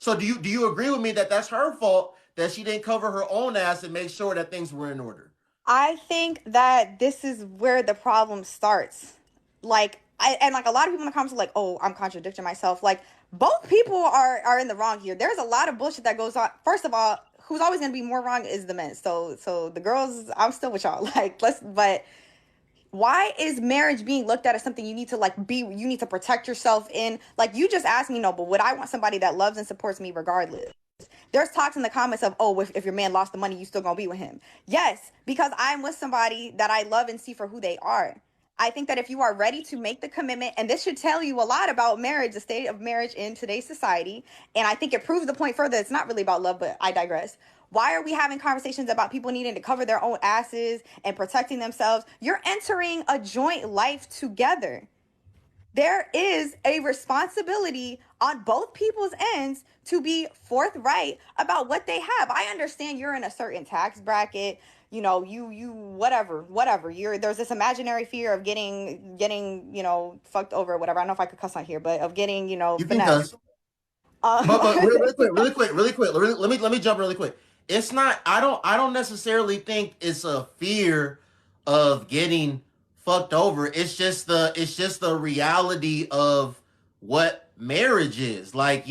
So do you agree with me that that's her fault that she didn't cover her own ass and make sure that things were in order? I think that this is where the problem starts. Like a lot of people in the comments are like, "Oh, I'm contradicting myself." Like both people are in the wrong here. There's a lot of bullshit that goes on. First of all, who's always going to be more wrong is the men. So the girls, I'm still with y'all. Like let's but why is marriage being looked at as something you need to you need to protect yourself in? Like you just asked me, no, but would I want somebody that loves and supports me regardless? There's talks in the comments of, oh, if your man lost the money, you still gonna be with him. Yes, because I'm with somebody that I love and see for who they are. I think that if you are ready to make the commitment, and this should tell you a lot about marriage, the state of marriage in today's society, and I think it proves the point further. It's not really about love, but I digress. Why are we having conversations about people needing to cover their own asses and protecting themselves? You're entering a joint life together. There is a responsibility on both people's ends to be forthright about what they have. I understand you're in a certain tax bracket, you whatever. There's this imaginary fear of getting fucked over, whatever. I don't know if I could cuss on here, but of getting, You can finesse. cuss. But Um, really quick. Let me jump really quick. It's not. I don't necessarily think it's a fear of getting fucked over. It's just the reality of what marriage is. Like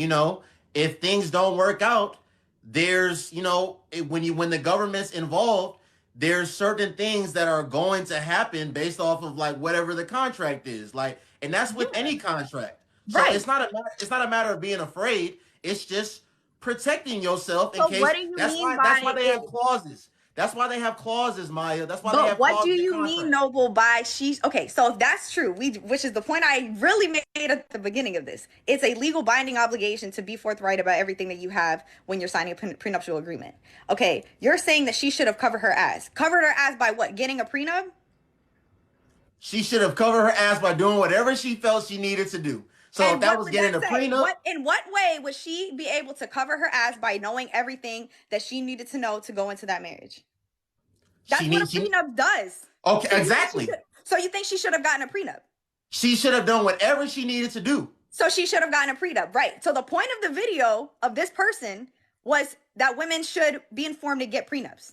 if things don't work out, there's when the government's involved, there's certain things that are going to happen based off of like whatever the contract is. Like, and that's with any contract. So right. it's not a matter of being afraid. It's just protecting yourself in So what case. do you That's mean why that's why by they it? have clauses. That's why they have clauses, Maya. That's why they But have what do clauses in you mean, contract. Noble, by she? Okay, so if that's true, which is the point I really made at the beginning of this, it's a legal binding obligation to be forthright about everything that you have when you're signing a prenuptial agreement. Okay, you're saying that she should have covered her ass. Covered her ass by what? Getting a prenup? She should have covered her ass by doing whatever she felt she needed to do. So if And that what was would that getting a say? prenup, In what way would she be able to cover her ass by knowing everything that she needed to know to go into that marriage? she That's what a needs she prenup does. okay, So you think she exactly. should? So you think she should have gotten a prenup? She should have done whatever she needed to do. So she should have gotten a prenup, right? So the point of the video of this person was that women should be informed to get prenups.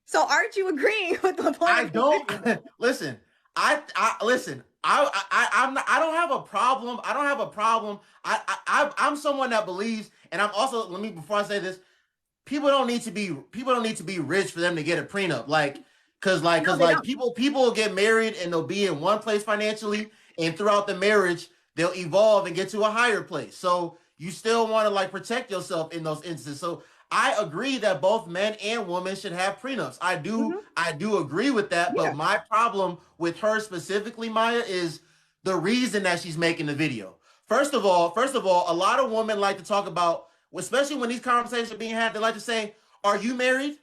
So aren't you agreeing with the point I of this don't video? listen. I listen. I'm not, I don't have a problem. I don't have a problem. I'm someone that believes, and I'm also, let me, before I say this, people don't need to be rich for them to get a prenup. Like, cause like No, cause they like don't. people will get married and they'll be in one place financially, and throughout the marriage they'll evolve and get to a higher place. So you still want to like protect yourself in those instances. So I agree that both men and women should have prenups. I do Mm-hmm. I do agree with that, but Yeah. my problem with her specifically, Maya, is the reason that she's making the video. First of all, a lot of women like to talk about, especially when these conversations are being had, they like to say, "Are you married?"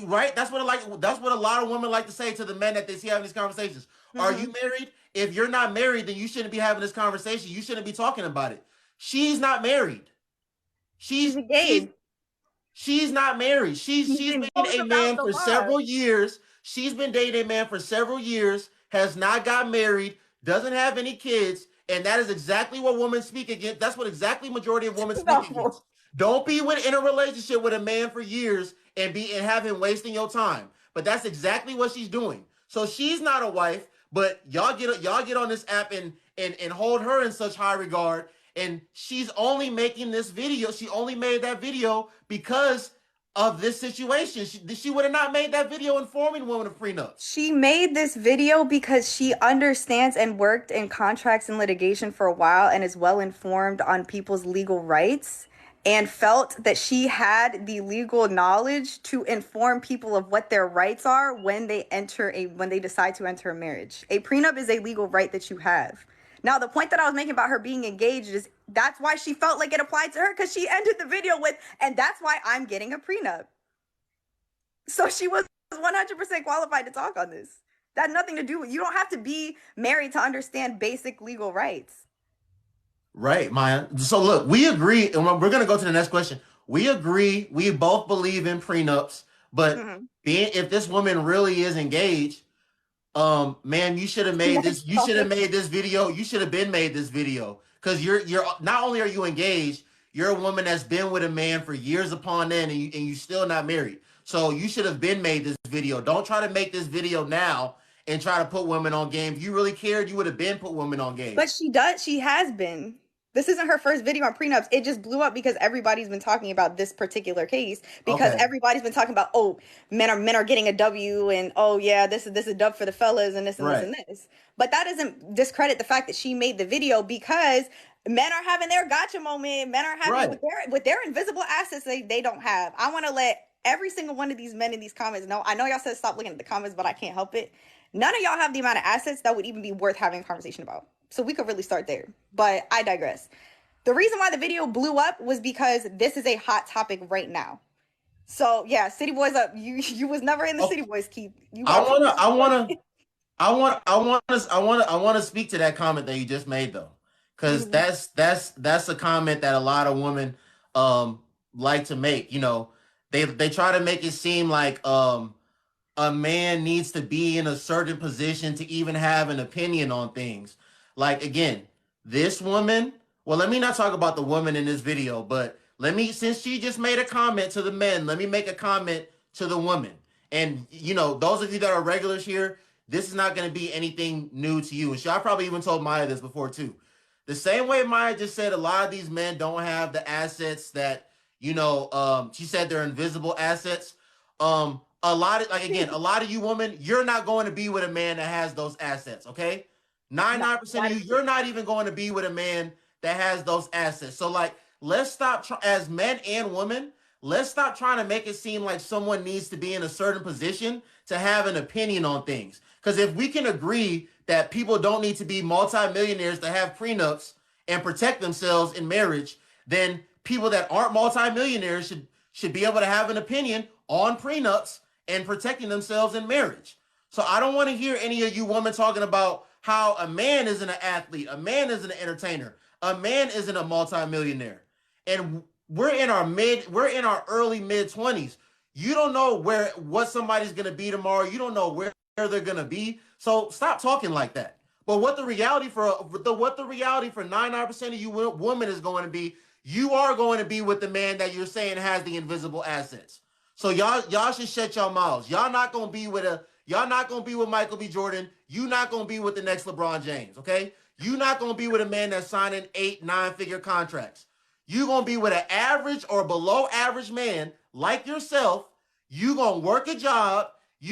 Right? That's what a lot of women like to say to the men that they see having these conversations. Are Mm-hmm. you married? If you're not married, then you shouldn't be having this conversation. You shouldn't be talking about it. She's not married. She's She's she's engaged. She's not married. She's She she's been knows a about man the for law. several years. She's been dating a man for several years, has not got married, doesn't have any kids, and that is exactly what women speak against. That's what exactly majority of women speak No. against. Don't be in a relationship with a man for years and have him wasting your time. But that's exactly what she's doing. So she's not a wife, but y'all get on this app and hold her in such high regard, and she's only making this video. She only made that video because of this situation. She would have not made that video informing women of prenups. She made this video because she understands and worked in contracts and litigation for a while and is well informed on people's legal rights and felt that she had the legal knowledge to inform people of what their rights are when they decide to enter a marriage. A prenup is a legal right that you have. Now, the point that I was making about her being engaged is that's why she felt like it applied to her, because she ended the video with, and that's why I'm getting a prenup. So she was 100% qualified to talk on this. That had nothing to do with, you don't have to be married to understand basic legal rights. Right, Maya. So look, we agree, and we're gonna go to the next question. We agree. We both believe in prenups, but Mm-hmm. being if this woman really is engaged, man, you should have made this. You should have made this video. You should have been made this video because you're not only are you engaged, you're a woman that's been with a man for years upon end, and you still not married. So you should have been made this video. Don't try to make this video now and try to put women on game. If you really cared, you would have been put women on game. But she does. She has been. This isn't her first video on prenups. It just blew up because everybody's been talking about this particular case because Okay. everybody's been talking about, oh, men are getting a W, and oh yeah, this is a dub for the fellas, and this and this Right. and this. But that doesn't discredit the fact that she made the video because men are having their gotcha moment. Men are having Right. with their invisible assets they don't have. I want to let every single one of these men in these comments know. I know y'all said stop looking at the comments, but I can't help it. None of y'all have the amount of assets that would even be worth having a conversation about. So we could really start there. But I digress. The reason why the video blew up was because this is a hot topic right now. So yeah, City Boys up. You was never in the Oh, City Boys keep. You I got wanna, I wanna, I want to speak to that comment that you just made though, because Mhm. that's a comment that a lot of women like to make. You know, they try to make it seem like a man needs to be in a certain position to even have an opinion on things. Like again, this woman, well, let me not talk about the woman in this video, but since she just made a comment to the men, let me make a comment to the woman. And those of you that are regulars here, this is not going to be anything new to you. And I probably even told Maya this before too. The same way Maya just said, a lot of these men don't have the assets that she said they're invisible assets. A lot of you women, you're not going to be with a man that has those assets, okay? No, 99% that of is you, true. you're not even going to be with a man that has those assets. So like, let's stop as men and women, let's stop trying to make it seem like someone needs to be in a certain position to have an opinion on things. Because if we can agree that people don't need to be multimillionaires to have prenups and protect themselves in marriage, then people that aren't multimillionaires should be able to have an opinion on prenups and protecting themselves in marriage. So I don't want to hear any of you women talking about how a man isn't an athlete, a man isn't an entertainer, a man isn't a multimillionaire. And we're in our early mid 20s. You don't know what somebody's going to be tomorrow. You don't know where they're going to be. So stop talking like that. But what the reality for 99% of you women is going to be, you are going to be with the man that you're saying has the invisible assets. So y'all should shut your mouths. Y'all not gonna be with Michael B. Jordan. You not gonna be with the next LeBron James, okay? You not gonna be with a man that's signing 8, 9 figure contracts. You gonna be with an average or below average man like yourself. You gonna work a job.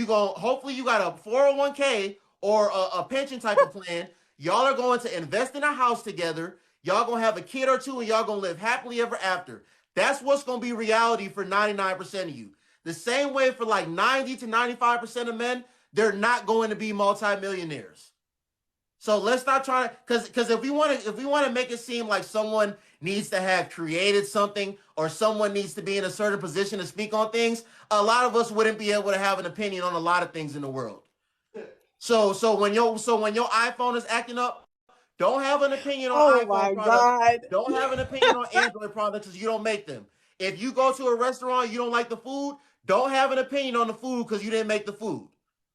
Hopefully you got a 401k or a pension type of plan. Y'all are going to invest in a house together. Y'all gonna have a kid or two, and y'all gonna live happily ever after. That's what's going to be reality for 99% of you. The same way for like 90 to 95% of men, they're not going to be multimillionaires. So let's not try to, because if we want to make it seem like someone needs to have created something or someone needs to be in a certain position to speak on things, a lot of us wouldn't be able to have an opinion on a lot of things in the world. So when your iPhone is acting up, don't have an opinion on Oh iPhone my products. God. Don't have an opinion on Android products because you don't make them. If you go to a restaurant, you don't like the food, don't have an opinion on the food because you didn't make the food.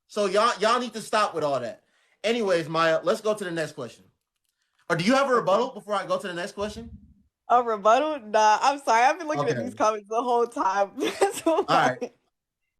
So y'all need to stop with all that. Anyways, Maya, let's go to the next question. Or do you have a Okay. rebuttal before I go to the next question? A rebuttal? Nah, I'm sorry. I've been looking at these Okay. comments the whole time. So All right.